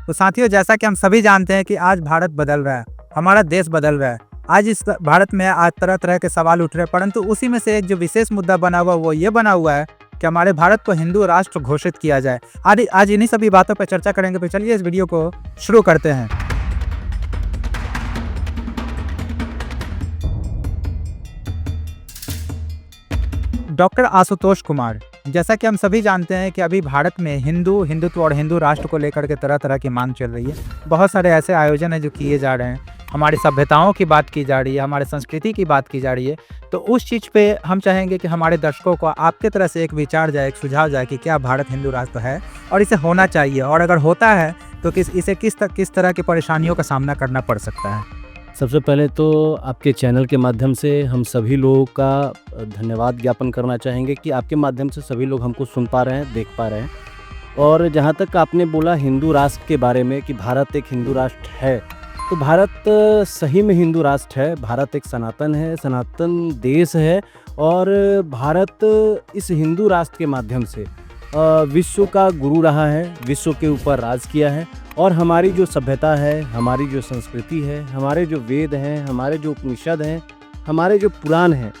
तो साथियों, जैसा कि हम सभी जानते हैं कि आज भारत बदल रहा है, हमारा देश बदल रहा है। आज इस भारत में आज तरह-तरह के सवाल उठ रहे हैं, परंतु उसी में से एक जो विशेष मुद्दा बना हुआ वो ये बना हुआ है कि हमारे भारत को हिंदू राष्ट्र घोषित किया जाए। आज इन्हीं सभी बातों पर चर्चा करेंगे, तो चलिए इस वीडियो को शुरू करते हैं। डॉक्टर आशुतोष कुमार, जैसा कि हम सभी जानते हैं कि अभी भारत में हिंदुत्व और हिंदू राष्ट्र को लेकर के तरह-तरह की मांग चल रही है। बहुत सारे ऐसे आयोजन हैं जो किए जा रहे हैं, हमारी सभ्यताओं की बात की जा रही है, हमारे संस्कृति की बात की जा रही है। तो उस चीज़ पे हम चाहेंगे कि हमारे दर्शकों को आपके तरफ से एक विचार जाए, एक सुझाव जाए कि क्या भारत हिंदू राष्ट्र है और इसे होना चाहिए, और अगर होता है तो किस तरह की परेशानियों का सामना करना पड़ सकता है। सबसे पहले तो आपके चैनल के माध्यम से हम सभी लोगों का धन्यवाद ज्ञापन करना चाहेंगे कि आपके माध्यम से सभी लोग हमको सुन पा रहे हैं, देख पा रहे हैं। और जहाँ तक आपने बोला हिंदू राष्ट्र के बारे में कि भारत एक हिंदू राष्ट्र है, तो भारत सही में हिंदू राष्ट्र है। भारत एक सनातन है, सनातन देश है, और भारत इस हिंदू राष्ट्र के माध्यम से विश्व का गुरु रहा है, विश्व के ऊपर राज किया है। और हमारी जो सभ्यता है, हमारी जो संस्कृति है, हमारे जो वेद हैं, हमारे जो उपनिषद हैं, हमारे जो पुराण हैं,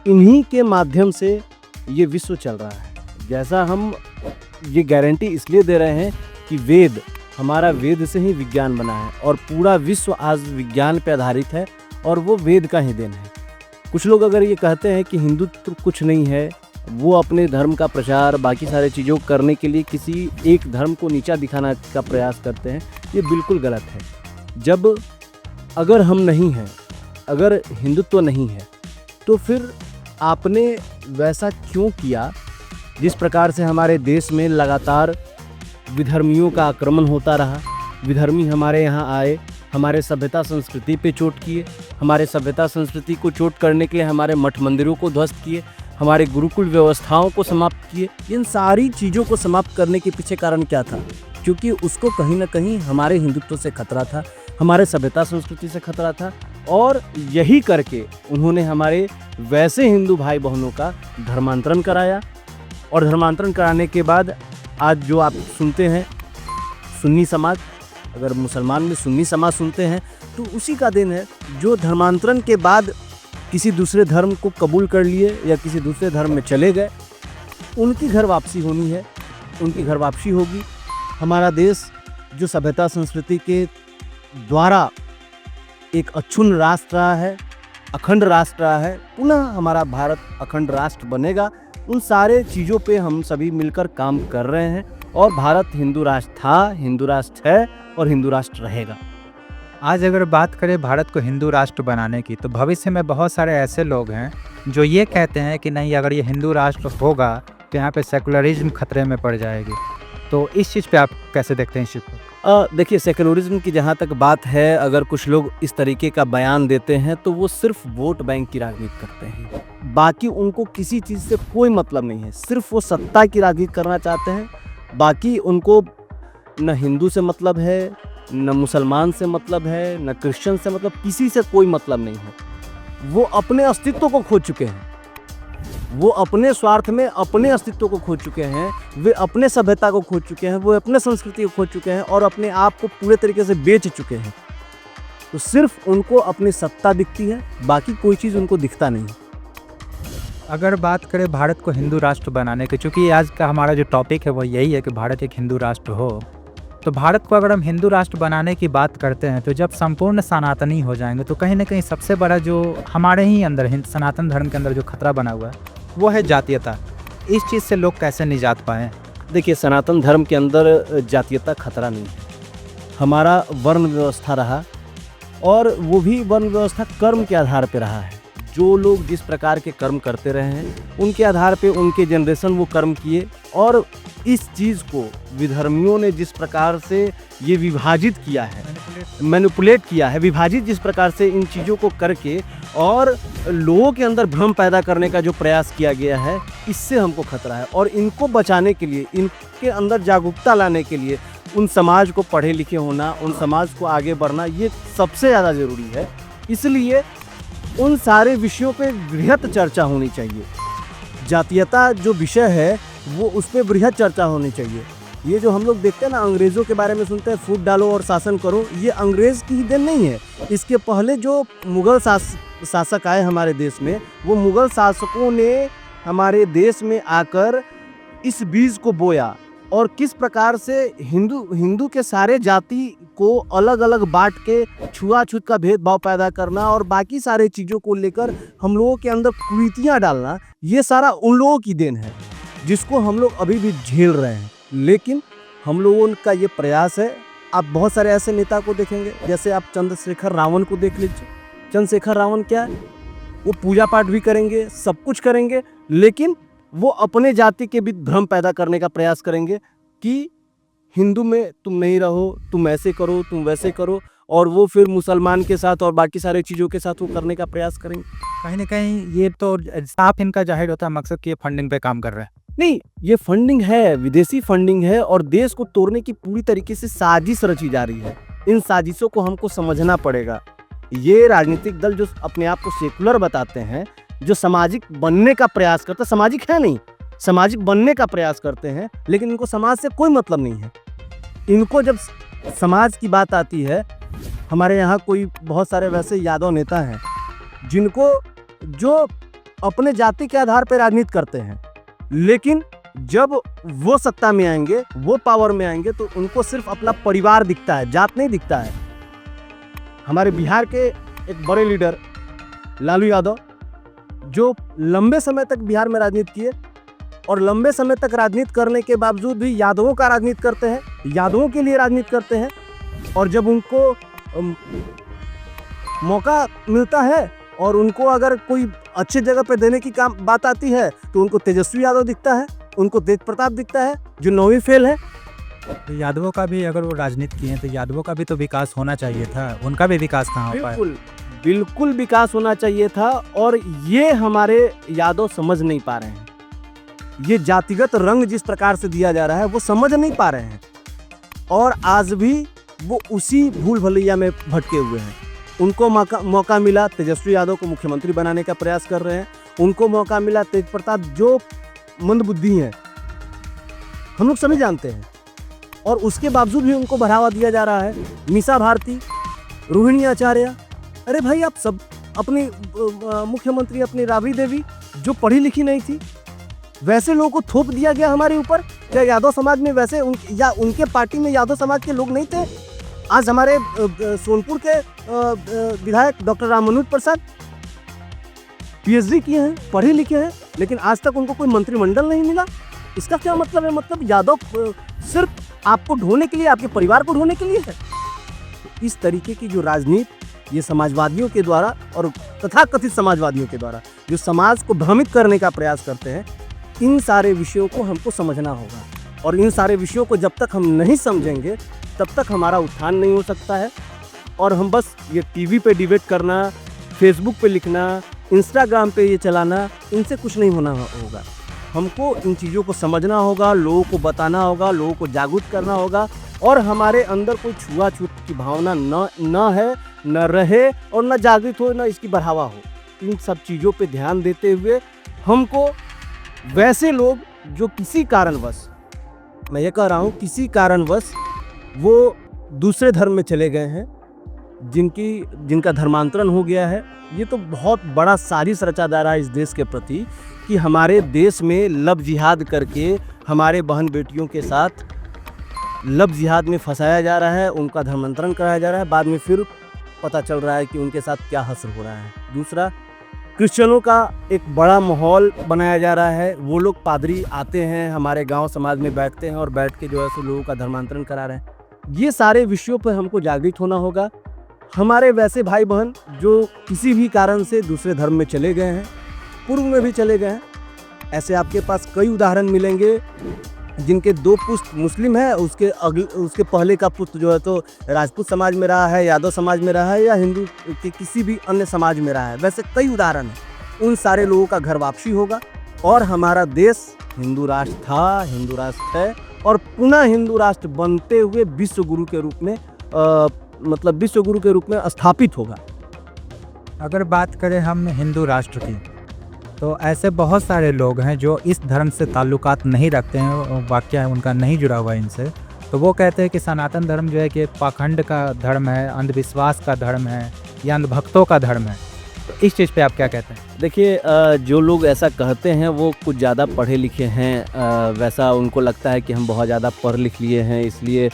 इन्हीं के माध्यम से ये विश्व चल रहा है। जैसा हम ये गारंटी इसलिए दे रहे हैं कि हमारा वेद से ही विज्ञान बना है, और पूरा विश्व आज विज्ञान पर आधारित है, और वो वेद का ही देन है। कुछ लोग अगर ये कहते हैं कि हिंदुत्व कुछ नहीं है, वो अपने धर्म का प्रचार बाकी सारे चीज़ों को करने के लिए किसी एक धर्म को नीचा दिखाना का प्रयास करते हैं, ये बिल्कुल गलत है। अगर हम नहीं हैं, अगर हिंदुत्व नहीं है, तो फिर आपने वैसा क्यों किया जिस प्रकार से हमारे देश में लगातार विधर्मियों का आक्रमण होता रहा। विधर्मी हमारे यहाँ आए, हमारे सभ्यता संस्कृति पे चोट किए, हमारे सभ्यता संस्कृति को चोट करने के लिए हमारे मठ मंदिरों को ध्वस्त किए, हमारे गुरुकुल व्यवस्थाओं को समाप्त किए। इन सारी चीज़ों को समाप्त करने के पीछे कारण क्या था? क्योंकि उसको कहीं ना कहीं हमारे हिंदुत्व से खतरा था, हमारे सभ्यता संस्कृति से खतरा था, और यही करके उन्होंने हमारे वैसे हिंदू भाई बहनों का धर्मांतरण कराया। और धर्मांतरण कराने के बाद आज जो आप सुनते हैं सुन्नी समाज, अगर मुसलमान में सुन्नी समाज सुनते हैं, तो उसी का देन है, जो धर्मांतरण के बाद किसी दूसरे धर्म को कबूल कर लिए या किसी दूसरे धर्म में चले गए, उनकी घर वापसी होनी है, उनकी घर वापसी होगी। हमारा देश जो सभ्यता संस्कृति के द्वारा एक अक्षुण्ण राष्ट्र रहा है, अखंड राष्ट्र रहा है, पुनः हमारा भारत अखंड राष्ट्र बनेगा। उन सारे चीज़ों पे हम सभी मिलकर काम कर रहे हैं, और भारत हिंदू राष्ट्र था, हिंदू राष्ट्र है, और हिंदू राष्ट्र रहेगा। आज अगर बात करें भारत को हिंदू राष्ट्र बनाने की, तो भविष्य में बहुत सारे ऐसे लोग हैं जो ये कहते हैं कि नहीं, अगर ये हिंदू राष्ट्र होगा तो यहाँ पे सेकुलरिज्म खतरे में पड़ जाएगी। तो इस चीज़ पे आप कैसे देखते हैं इस चीज़ को? देखिए, सेकुलरिज्म की जहाँ तक बात है, अगर कुछ लोग इस तरीके का बयान देते हैं तो वो सिर्फ वोट बैंक की राजनीति करते हैं। बाकी उनको किसी चीज़ से कोई मतलब नहीं है, सिर्फ वो सत्ता की राजनीति करना चाहते हैं। बाकी उनको न हिंदू से मतलब है, न मुसलमान से मतलब है, न क्रिश्चियन से मतलब, किसी से कोई मतलब नहीं है। वो अपने अस्तित्व को खो चुके हैं, वो अपने स्वार्थ में अपने अस्तित्व को खो चुके हैं, वे अपने सभ्यता को खो चुके हैं, वो अपने संस्कृति को खो चुके हैं, और अपने आप को पूरे तरीके से बेच चुके हैं। तो सिर्फ उनको अपनी सत्ता दिखती है, बाकी कोई चीज़ उनको दिखता नहीं। अगर बात करें भारत को हिंदू राष्ट्र बनाने की, चूँकि आज का हमारा जो टॉपिक है वो यही है कि भारत एक हिंदू राष्ट्र हो, तो भारत को अगर हम हिंदू राष्ट्र बनाने की बात करते हैं, तो जब संपूर्ण सनातनी हो जाएंगे, तो कहीं ना कहीं सबसे बड़ा जो हमारे ही अंदर सनातन धर्म के अंदर जो खतरा बना हुआ है वो है जातीयता। इस चीज़ से लोग कैसे निजात पाएँ? देखिए, सनातन धर्म के अंदर जातीयता खतरा नहीं है। हमारा वर्ण व्यवस्था रहा, और वो भी वर्ण व्यवस्था कर्म के आधार पर रहा है। जो लोग जिस प्रकार के कर्म करते रहे हैं, उनके आधार पे उनके जनरेशन वो कर्म किए, और इस चीज़ को विधर्मियों ने जिस प्रकार से ये विभाजित किया है, मैनिपुलेट किया है, विभाजित जिस प्रकार से इन चीज़ों को करके और लोगों के अंदर भ्रम पैदा करने का जो प्रयास किया गया है, इससे हमको खतरा है। और इनको बचाने के लिए, इनके अंदर जागरूकता लाने के लिए, उन समाज को पढ़े लिखे होना, उन समाज को आगे बढ़ना, ये सबसे ज़्यादा ज़रूरी है। इसलिए उन सारे विषयों पे बृहत चर्चा होनी चाहिए। जातीयता जो विषय है वो उस पर बृहत चर्चा होनी चाहिए। ये जो हम लोग देखते हैं ना, अंग्रेज़ों के बारे में सुनते हैं, फूट डालो और शासन करो, ये अंग्रेज़ की ही देन नहीं है। इसके पहले जो मुग़ल शासक आए हमारे देश में, वो मुग़ल शासकों ने हमारे देश में आकर इस बीज को बोया और किस प्रकार से हिंदू के सारे जाति को अलग अलग बांट के छुआछूत का भेदभाव पैदा करना और बाकी सारे चीज़ों को लेकर हम लोगों के अंदर कुरीतियाँ डालना, ये सारा उन लोगों की देन है जिसको हम लोग अभी भी झेल रहे हैं। लेकिन हम लोगों का ये प्रयास है। आप बहुत सारे ऐसे नेता को देखेंगे, जैसे आप चंद्रशेखर रावण को देख लीजिए। चंद्रशेखर रावण क्या है, वो पूजा पाठ भी करेंगे, सब कुछ करेंगे, लेकिन वो अपने जाति के भी भ्रम पैदा करने का प्रयास करेंगे कि हिंदू में तुम नहीं रहो, तुम ऐसे करो, तुम वैसे करो, और वो फिर मुसलमान के साथ और बाकी सारे चीज़ों के साथ वो करने का प्रयास करेंगे। कहीं ना कहीं ये तो साफ इनका जाहिर होता है मकसद कि ये फंडिंग पे काम कर रहे हैं। नहीं, ये फंडिंग है, विदेशी फंडिंग है और देश को तोड़ने की पूरी तरीके से साजिश रची जा रही है। इन साजिशों को हमको समझना पड़ेगा। ये राजनीतिक दल जो अपने आप को सेकुलर बताते हैं, जो सामाजिक बनने का प्रयास करते हैं, सामाजिक है नहीं, सामाजिक बनने का प्रयास करते हैं, लेकिन इनको समाज से कोई मतलब नहीं है। इनको जब समाज की बात आती है, हमारे यहाँ कोई बहुत सारे वैसे यादव नेता हैं जिनको जो अपने जाति के आधार पर राजनीति करते हैं, लेकिन जब वो सत्ता में आएंगे, वो पावर में आएंगे, तो उनको सिर्फ अपना परिवार दिखता है, जात नहीं दिखता है। हमारे बिहार के एक बड़े लीडर लालू यादव, जो लंबे समय तक बिहार में राजनीति किए और लंबे समय तक राजनीति करने के बावजूद भी यादवों का राजनीति करते हैं, यादवों के लिए राजनीति करते हैं, और जब उनको मौका मिलता है और उनको अगर कोई अच्छी जगह पे देने की काम बात आती है, तो उनको तेजस्वी यादव दिखता है, उनको तेज प्रताप दिखता है, जो 9वीं फेल है। तो यादवों का भी, अगर वो राजनीति किए हैं, तो यादवों का भी तो विकास होना चाहिए था। उनका भी विकास कहाँ हो पाया? बिल्कुल विकास होना चाहिए था, और ये हमारे यादव समझ नहीं पा रहे हैं। ये जातिगत रंग जिस प्रकार से दिया जा रहा है, वो समझ नहीं पा रहे हैं, और आज भी वो उसी भूल भलैया में भटके हुए हैं। उनको मौका मिला, तेजस्वी यादव को मुख्यमंत्री बनाने का प्रयास कर रहे हैं। उनको मौका मिला, तेज प्रताप जो मंदबुद्धि हैं, हम लोग सभी जानते हैं, और उसके बावजूद भी उनको बढ़ावा दिया जा रहा है। मीसा भारती, रोहिणी आचार्य, अरे भाई आप सब, अपनी मुख्यमंत्री अपनी राबड़ी देवी जो पढ़ी लिखी नहीं थी, वैसे लोगों को थोप दिया गया हमारे ऊपर। क्या यादव समाज में वैसे या उनके पार्टी में यादव समाज के लोग नहीं थे? आज हमारे सोनपुर के विधायक डॉक्टर रामानुज प्रसाद PhD किए हैं, पढ़े लिखे हैं, लेकिन आज तक उनको कोई मंत्रिमंडल नहीं मिला। इसका क्या मतलब है? मतलब यादव सिर्फ आपको ढोने के लिए, आपके परिवार को ढोने के लिए है। इस तरीके की जो राजनीति ये समाजवादियों के द्वारा और तथाकथित समाजवादियों के द्वारा जो समाज को भ्रमित करने का प्रयास करते हैं, इन सारे विषयों को हमको समझना होगा, और इन सारे विषयों को जब तक हम नहीं समझेंगे तब तक हमारा उत्थान नहीं हो सकता है। और हम बस ये टीवी पे डिबेट करना, फेसबुक पे लिखना, इंस्टाग्राम पे ये चलाना, इनसे कुछ नहीं होना होगा। हमको इन चीज़ों को समझना होगा, लोगों को बताना होगा, लोगों को जागरूक करना होगा, और हमारे अंदर कोई छुआछूत की भावना न है, न रहे, और न जागृत हो, न इसकी बढ़ावा हो। इन सब चीज़ों पे ध्यान देते हुए हमको वैसे लोग जो किसी कारणवश, मैं ये कह रहा हूँ, किसी कारणवश वो दूसरे धर्म में चले गए हैं, जिनका धर्मांतरण हो गया है, ये तो बहुत बड़ा साजिश रचा जा रहा है इस देश के प्रति, कि हमारे देश में लव जिहाद करके हमारे बहन बेटियों के साथ लव जिहाद में फंसाया जा रहा है, उनका धर्मांतरण कराया जा रहा है। बाद में फिर पता चल रहा है कि उनके साथ क्या हश्र हो रहा है। दूसरा, क्रिश्चियनों का एक बड़ा माहौल बनाया जा रहा है। वो लोग पादरी आते हैं, हमारे गांव समाज में बैठते हैं और बैठ के जो है सो लोगों का धर्मांतरण करा रहे हैं। ये सारे विषयों पर हमको जागृत होना होगा। हमारे वैसे भाई बहन जो किसी भी कारण से दूसरे धर्म में चले गए हैं, पूर्व में भी चले गए हैं, ऐसे आपके पास कई उदाहरण मिलेंगे जिनके 2 पुस्त मुस्लिम है, उसके पहले का पुत्र जो है तो राजपूत समाज में रहा है, यादव समाज में रहा है, या हिंदू के किसी भी अन्य समाज में रहा है। वैसे कई उदाहरण हैं। उन सारे लोगों का घर वापसी होगा, और हमारा देश हिंदू राष्ट्र था, हिंदू राष्ट्र है, और पुनः हिंदू राष्ट्र बनते हुए विश्व गुरु के रूप में विश्व गुरु के रूप में स्थापित होगा। अगर बात करें हम हिंदू राष्ट्र की, तो ऐसे बहुत सारे लोग हैं जो इस धर्म से ताल्लुकात नहीं रखते हैं, वाक्य है उनका नहीं जुड़ा हुआ इनसे, तो वो कहते हैं कि सनातन धर्म जो है कि पाखंड का धर्म है, अंधविश्वास का धर्म है या अंधभक्तों का धर्म है। तो इस चीज़ पे आप क्या कहते हैं? देखिए जो लोग ऐसा कहते हैं वो कुछ ज़्यादा पढ़े लिखे हैं, वैसा उनको लगता है कि हम बहुत ज़्यादा पढ़ लिख लिए हैं, इसलिए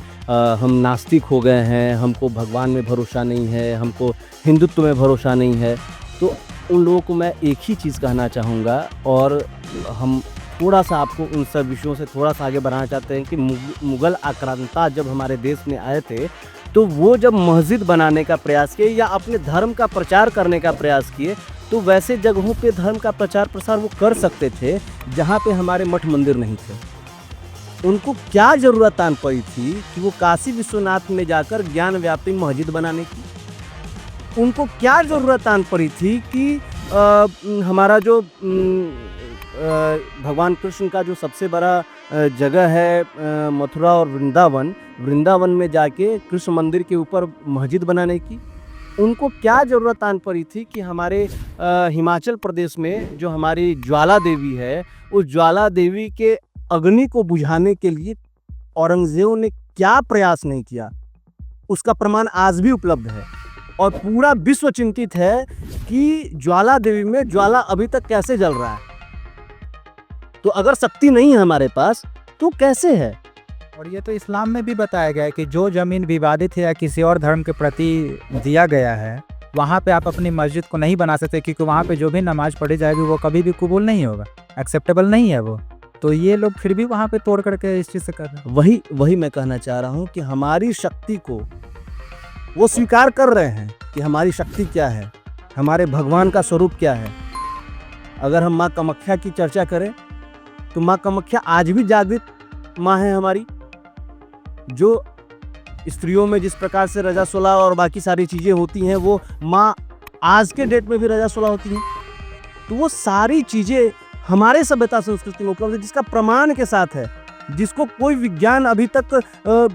हम नास्तिक हो गए हैं, हमको भगवान में भरोसा नहीं है, हमको हिंदुत्व में भरोसा नहीं है। तो उन लोगों को मैं एक ही चीज़ कहना चाहूँगा, और हम थोड़ा सा आपको उन सब विषयों से थोड़ा सा आगे बढ़ाना चाहते हैं कि मुग़ल आक्रांता जब हमारे देश में आए थे, तो वो जब मस्जिद बनाने का प्रयास किए या अपने धर्म का प्रचार करने का प्रयास किए, तो वैसे जगहों पे धर्म का प्रचार प्रसार वो कर सकते थे जहाँ पे हमारे मठ मंदिर नहीं थे। उनको क्या ज़रूरत आन पड़ी थी कि वो काशी विश्वनाथ में जाकर ज्ञान व्यापी मस्जिद बनाने की? उनको क्या ज़रूरत आन पड़ी थी कि हमारा जो भगवान कृष्ण का जो सबसे बड़ा जगह है मथुरा और वृंदावन में जाके कृष्ण मंदिर के ऊपर मस्जिद बनाने की? उनको क्या ज़रूरत आन पड़ी थी कि हमारे हिमाचल प्रदेश में जो हमारी ज्वाला देवी है, उस ज्वाला देवी के अग्नि को बुझाने के लिए औरंगज़ेब ने क्या प्रयास नहीं किया? उसका प्रमाण आज भी उपलब्ध है और पूरा विश्व चिंतित है कि ज्वाला देवी में ज्वाला अभी तक कैसे जल रहा है। तो अगर शक्ति नहीं है हमारे पास तो कैसे है? और ये तो इस्लाम में भी बताया गया है कि जो ज़मीन विवादित है या किसी और धर्म के प्रति दिया गया है, वहाँ पे आप अपनी मस्जिद को नहीं बना सकते, क्योंकि वहाँ पे जो भी नमाज़ पढ़ी जाएगी वो कभी भी कबूल नहीं होगा, एक्सेप्टेबल नहीं है वो। तो ये लोग फिर भी वहाँ पे तोड़ करके इस चीज़ से कर रहे हैं। वही मैं कहना चाह रहा हूँ कि हमारी शक्ति को वो स्वीकार कर रहे हैं कि हमारी शक्ति क्या है, हमारे भगवान का स्वरूप क्या है। अगर हम माँ कामाख्या की चर्चा करें तो माँ कामाख्या आज भी जागृत माँ है हमारी, जो स्त्रियों में जिस प्रकार से रजासोला और बाकी सारी चीज़ें होती हैं वो माँ आज के डेट में भी रजासोला होती हैं। तो वो सारी चीज़ें हमारे सभ्यता संस्कृति में उपलब्ध है, जिसका प्रमाण के साथ है, जिसको कोई विज्ञान अभी तक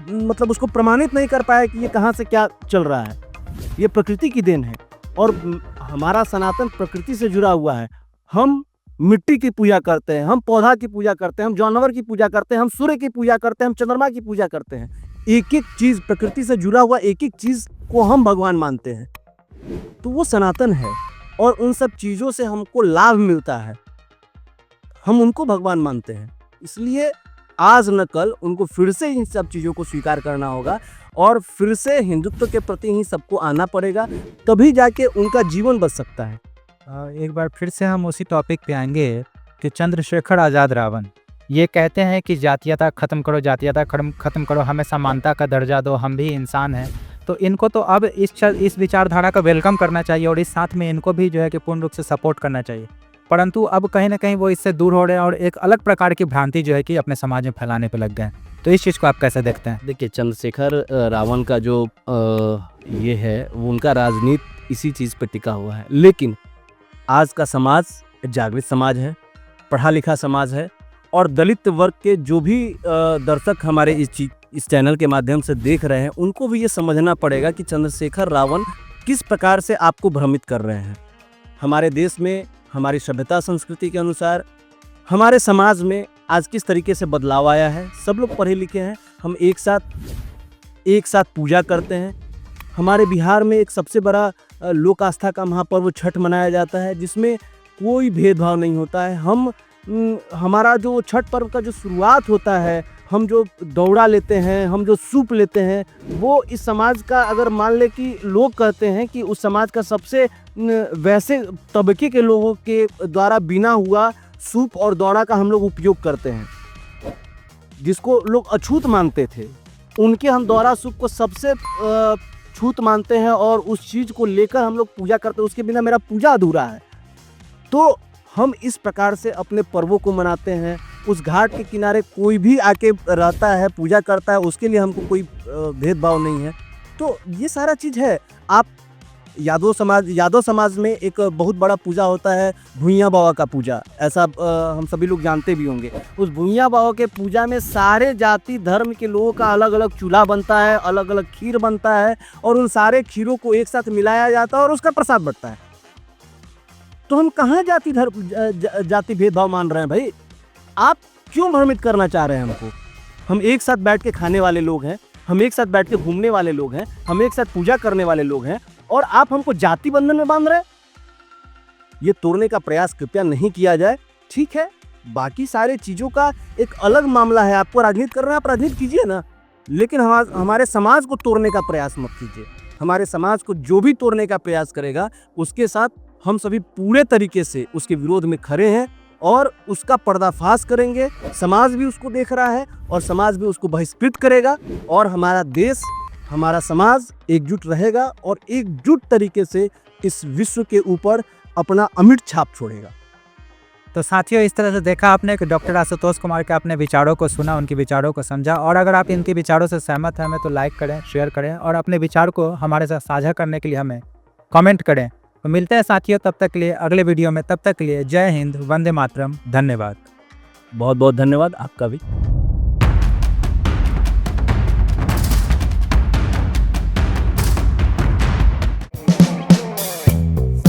मतलब उसको प्रमाणित नहीं कर पाया कि ये कहाँ से क्या चल रहा है। ये प्रकृति की देन है और हमारा सनातन प्रकृति से जुड़ा हुआ है। हम मिट्टी की पूजा करते हैं, हम पौधा की पूजा करते हैं, हम जानवर की पूजा करते हैं, हम सूर्य की पूजा करते हैं, हम चंद्रमा की पूजा करते हैं। एक एक चीज़ प्रकृति से जुड़ा हुआ, एक एक चीज़ को हम भगवान मानते हैं, तो वो सनातन है और उन सब चीज़ों से हमको लाभ मिलता है, हम उनको भगवान मानते हैं। इसलिए आज न कल उनको फिर से इन सब चीज़ों को स्वीकार करना होगा और फिर से हिंदुत्व के प्रति ही सबको आना पड़ेगा, तभी जाके उनका जीवन बच सकता है। एक बार फिर से हम उसी टॉपिक पे आएंगे कि चंद्रशेखर आज़ाद रावण ये कहते हैं कि जातीयता ख़त्म करो, जातीयता ख़त्म करो, हमें समानता का दर्जा दो, हम भी इंसान हैं। तो इनको तो अब इस विचारधारा का वेलकम करना चाहिए और इस साथ में इनको भी जो है कि पूर्ण रूप से सपोर्ट करना चाहिए, परंतु अब कहीं ना कहीं वो इससे दूर हो रहे हैं और एक अलग प्रकार की भ्रांति जो है कि अपने समाज में फैलाने पर लग गए हैं। तो इस चीज़ को आप कैसे देखते हैं? देखिए, चंद्रशेखर रावण का जो ये है वो उनका राजनीति इसी चीज़ पर टिका हुआ है, लेकिन आज का समाज जागृत समाज है, पढ़ा लिखा समाज है और दलित वर्ग के जो भी दर्शक हमारे इस चैनल के माध्यम से देख रहे हैं, उनको भी ये समझना पड़ेगा कि चंद्रशेखर रावण किस प्रकार से आपको भ्रमित कर रहे हैं। हमारे देश में हमारी सभ्यता संस्कृति के अनुसार हमारे समाज में आज किस तरीके से बदलाव आया है। सब लोग पढ़े लिखे हैं, हम एक साथ पूजा करते हैं। हमारे बिहार में एक सबसे बड़ा लोक आस्था का महापर्व छठ मनाया जाता है, जिसमें कोई भेदभाव नहीं होता है। हमारा जो छठ पर्व का जो शुरुआत होता है, हम जो दौड़ा लेते हैं, हम जो सूप लेते हैं, वो इस समाज का, अगर मान ले कि लोग कहते हैं कि उस समाज का सबसे वैसे तबके के लोगों के द्वारा बिना हुआ सूप और दौड़ा का हम लोग उपयोग करते हैं, जिसको लोग अछूत मानते थे, उनके हम दौरा सूप को सबसे छूत मानते हैं और उस चीज़ को लेकर हम लोग पूजा करते हैं। उसके बिना मेरा पूजा अधूरा है। तो हम इस प्रकार से अपने पर्वों को मनाते हैं। उस घाट के किनारे कोई भी आके रहता है, पूजा करता है, उसके लिए हमको कोई भेदभाव नहीं है। तो ये सारा चीज़ है। आप यादव समाज में एक बहुत बड़ा पूजा होता है भुइयाँ बाबा का पूजा, ऐसा हम सभी लोग जानते भी होंगे। उस भुइयाँ बाबा के पूजा में सारे जाति धर्म के लोगों का अलग अलग चूल्हा बनता है, अलग अलग खीर बनता है और उन सारे खीरों को एक साथ मिलाया जाता है और उसका प्रसाद बंटता है। तो हम कहाँ जाति भेदभाव मान रहे हैं भाई? आप क्यों भ्रमित करना चाह रहे हैं हमको? हम एक साथ बैठ के खाने वाले लोग हैं, हम एक साथ बैठ के घूमने वाले लोग हैं, हम एक साथ पूजा करने वाले लोग हैं, और आप हमको जाति बंधन में बांध रहे हैं। ये तोड़ने का प्रयास कृपया नहीं किया जाए, ठीक है? बाकी सारे चीजों का एक अलग मामला है। आपको राजनीति करना है, आप राजनीति कीजिए ना, लेकिन हमारे समाज को तोड़ने का प्रयास मत कीजिए। हमारे समाज को जो भी तोड़ने का प्रयास करेगा, उसके साथ हम सभी पूरे तरीके से उसके विरोध में खड़े हैं और उसका पर्दाफाश करेंगे। समाज भी उसको देख रहा है और समाज भी उसको बहिष्कृत करेगा, और हमारा देश, हमारा समाज एकजुट रहेगा और एकजुट तरीके से इस विश्व के ऊपर अपना अमिट छाप छोड़ेगा। तो साथियों, इस तरह से देखा आपने कि डॉक्टर आशुतोष कुमार के अपने विचारों को सुना, उनके विचारों को समझा, और अगर आप इनके विचारों से सहमत हैं हमें तो लाइक करें, शेयर करें, और अपने विचार को हमारे साथ साझा करने के लिए हमें कमेंट करें। तो मिलते हैं साथियों तब तक के लिए अगले वीडियो में। तब तक के लिए जय हिंद, वंदे मातरम, धन्यवाद। बहुत बहुत धन्यवाद आपका भी।